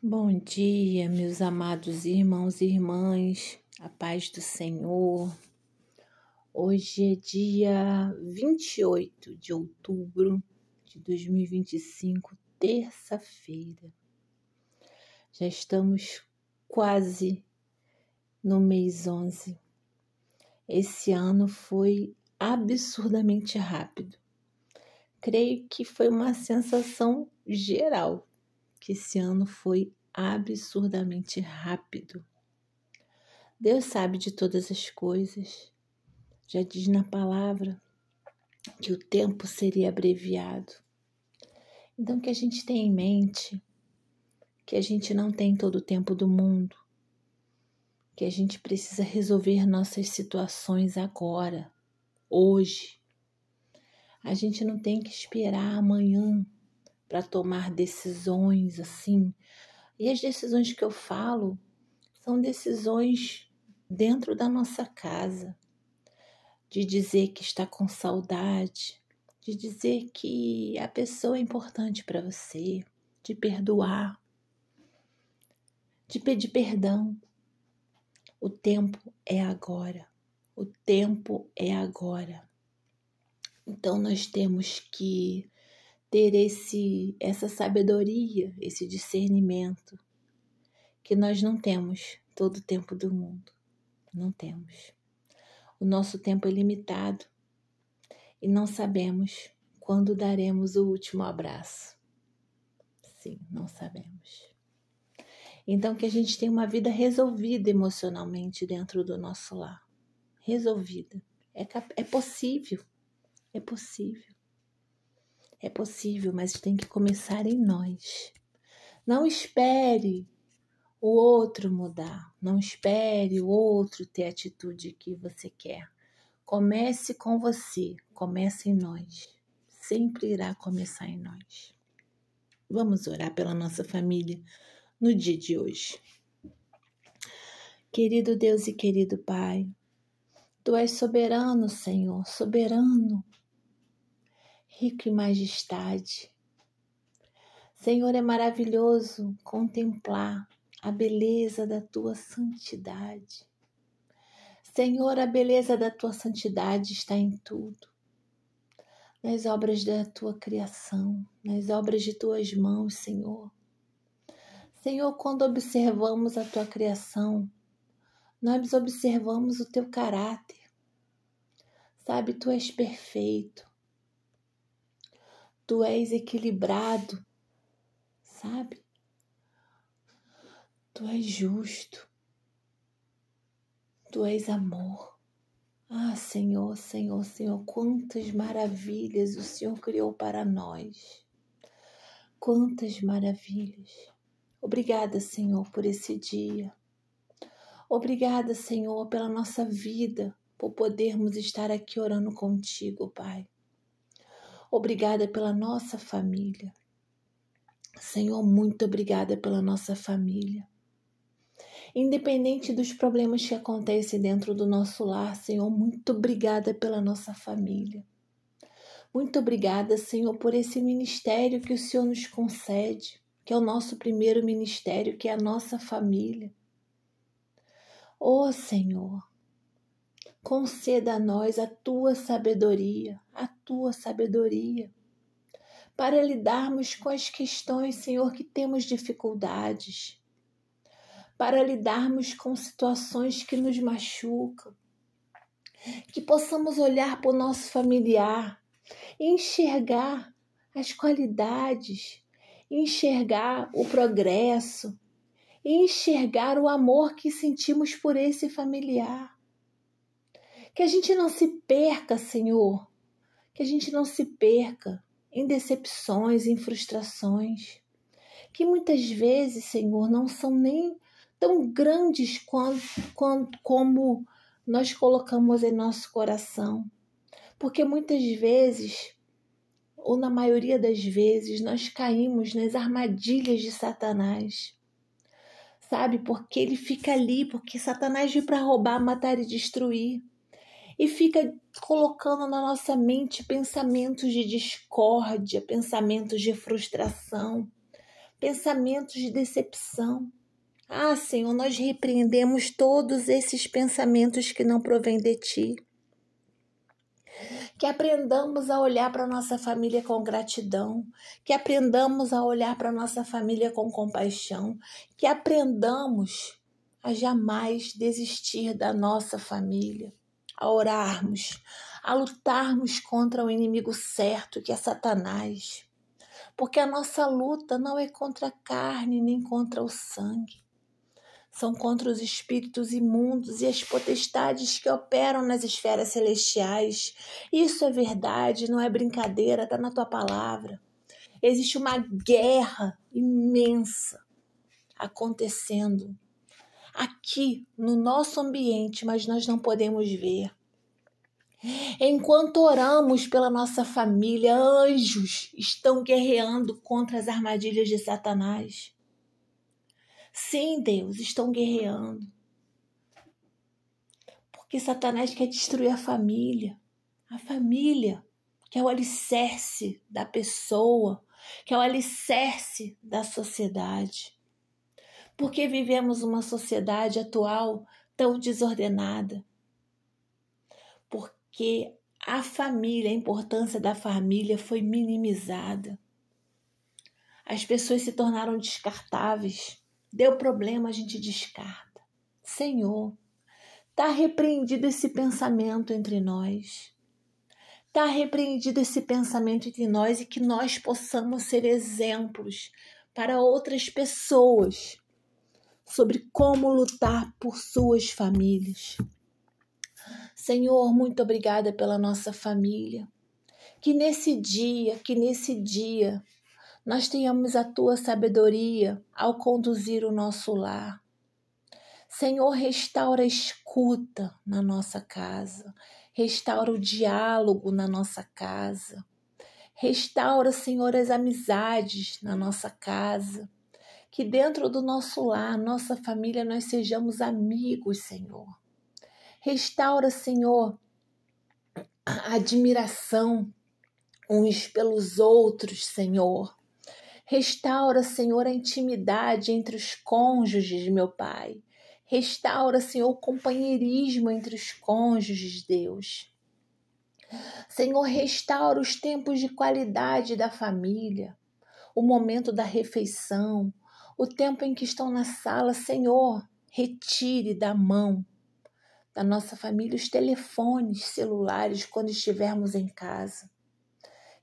Bom dia, meus amados irmãos e irmãs, a paz do Senhor. Hoje é dia 28 de outubro de 2025, terça-feira. Já estamos quase no mês 11. Esse ano foi absurdamente rápido. Creio que foi uma sensação geral que esse ano foi absurdamente rápido. Deus sabe de todas as coisas. Já diz na palavra que o tempo seria abreviado. Então que a gente tenha em mente que a gente não tem todo o tempo do mundo, que a gente precisa resolver nossas situações agora, hoje. A gente não tem que esperar amanhã para tomar decisões assim. E as decisões que eu falo são decisões dentro da nossa casa, de dizer que está com saudade, de dizer que a pessoa é importante para você, de perdoar, de pedir perdão. O tempo é agora. O tempo é agora. Então nós temos que ter essa sabedoria, esse discernimento, que nós não temos todo o tempo do mundo. Não temos. O nosso tempo é limitado e não sabemos quando daremos o último abraço. Sim, não sabemos. Então que a gente tenha uma vida resolvida emocionalmente dentro do nosso lar. Resolvida. É possível. É possível. É possível, mas tem que começar em nós. Não espere o outro mudar. Não espere o outro ter a atitude que você quer. Comece com você. Comece em nós. Sempre irá começar em nós. Vamos orar pela nossa família no dia de hoje. Querido Deus e querido Pai, Tu és soberano, Senhor, soberano, rico em majestade. Senhor, é maravilhoso contemplar a beleza da Tua santidade. Senhor, a beleza da Tua santidade está em tudo. Nas obras da Tua criação, nas obras de Tuas mãos, Senhor. Senhor, quando observamos a Tua criação, nós observamos o Teu caráter. Sabe, Tu és perfeito. Tu és equilibrado, sabe? Tu és justo. Tu és amor. Ah, Senhor, Senhor, Senhor, quantas maravilhas o Senhor criou para nós. Quantas maravilhas. Obrigada, Senhor, por esse dia. Obrigada, Senhor, pela nossa vida, por podermos estar aqui orando contigo, Pai. Obrigada pela nossa família. Senhor, muito obrigada pela nossa família. Independente dos problemas que acontecem dentro do nosso lar, Senhor, muito obrigada pela nossa família. Muito obrigada, Senhor, por esse ministério que o Senhor nos concede, que é o nosso primeiro ministério, que é a nossa família. Ó Senhor, conceda a nós a Tua sabedoria, para lidarmos com as questões, Senhor, que temos dificuldades, para lidarmos com situações que nos machucam, que possamos olhar para o nosso familiar e enxergar as qualidades, enxergar o progresso, e enxergar o amor que sentimos por esse familiar. Que a gente não se perca, Senhor, que a gente não se perca em decepções, em frustrações, que muitas vezes, Senhor, não são nem tão grandes como nós colocamos em nosso coração. Porque muitas vezes, ou na maioria das vezes, nós caímos nas armadilhas de Satanás. Sabe, porque ele fica ali, porque Satanás veio para roubar, matar e destruir. E fica colocando na nossa mente pensamentos de discórdia, pensamentos de frustração, pensamentos de decepção. Ah, Senhor, nós repreendemos todos esses pensamentos que não provêm de Ti. Que aprendamos a olhar para a nossa família com gratidão, que aprendamos a olhar para a nossa família com compaixão, que aprendamos a jamais desistir da nossa família, a orarmos, a lutarmos contra o inimigo certo, que é Satanás. Porque a nossa luta não é contra a carne nem contra o sangue. São contra os espíritos imundos e as potestades que operam nas esferas celestiais. Isso é verdade, não é brincadeira, está na tua palavra. Existe uma guerra imensa acontecendo aqui no nosso ambiente, mas nós não podemos ver. Enquanto oramos pela nossa família, anjos estão guerreando contra as armadilhas de Satanás. Sim, Deus, estão guerreando. Porque Satanás quer destruir a família. A família, que é o alicerce da pessoa, que é o alicerce da sociedade. Porque vivemos uma sociedade atual tão desordenada? Porque a família, a importância da família foi minimizada. As pessoas se tornaram descartáveis. Deu problema, a gente descarta. Senhor, está repreendido esse pensamento entre nós. Está repreendido esse pensamento entre nós e que nós possamos ser exemplos para outras pessoas sobre como lutar por suas famílias. Senhor, muito obrigada pela nossa família. Que nesse dia, nós tenhamos a Tua sabedoria ao conduzir o nosso lar. Senhor, restaura a escuta na nossa casa. Restaura o diálogo na nossa casa. Restaura, Senhor, as amizades na nossa casa. Que dentro do nosso lar, nossa família, nós sejamos amigos, Senhor. Restaura, Senhor, a admiração uns pelos outros, Senhor. Restaura, Senhor, a intimidade entre os cônjuges, meu Pai. Restaura, Senhor, o companheirismo entre os cônjuges, Deus. Senhor, restaura os tempos de qualidade da família, o momento da refeição, o tempo em que estão na sala. Senhor, retire da mão da nossa família os telefones celulares quando estivermos em casa.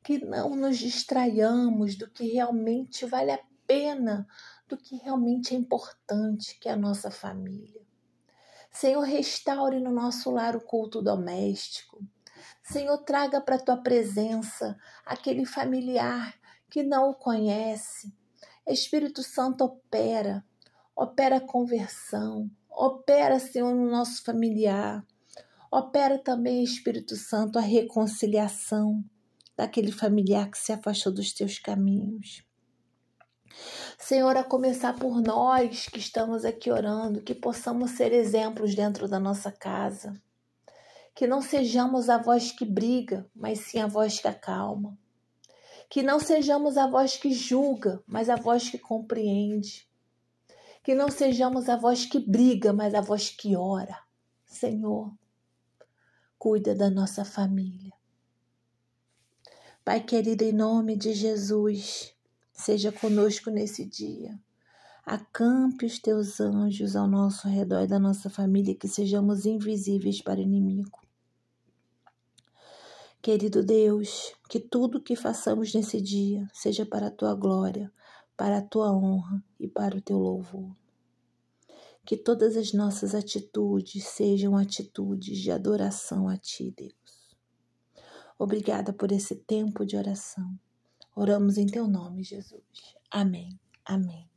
Que não nos distraiamos do que realmente vale a pena, do que realmente é importante, que é a nossa família. Senhor, restaure no nosso lar o culto doméstico. Senhor, traga para a Tua presença aquele familiar que não o conhece. Espírito Santo, opera a conversão, opera, Senhor, no nosso familiar. Opera também, Espírito Santo, a reconciliação daquele familiar que se afastou dos Teus caminhos. Senhor, a começar por nós que estamos aqui orando, que possamos ser exemplos dentro da nossa casa. Que não sejamos a voz que briga, mas sim a voz que acalma. Que não sejamos a voz que julga, mas a voz que compreende. Que não sejamos a voz que briga, mas a voz que ora. Senhor, cuida da nossa família. Pai querido, em nome de Jesus, seja conosco nesse dia. Acampe os Teus anjos ao nosso redor e da nossa família, que sejamos invisíveis para o inimigo. Querido Deus, que tudo que façamos nesse dia seja para a Tua glória, para a Tua honra e para o Teu louvor. Que todas as nossas atitudes sejam atitudes de adoração a Ti, Deus. Obrigada por esse tempo de oração. Oramos em Teu nome, Jesus. Amém. Amém.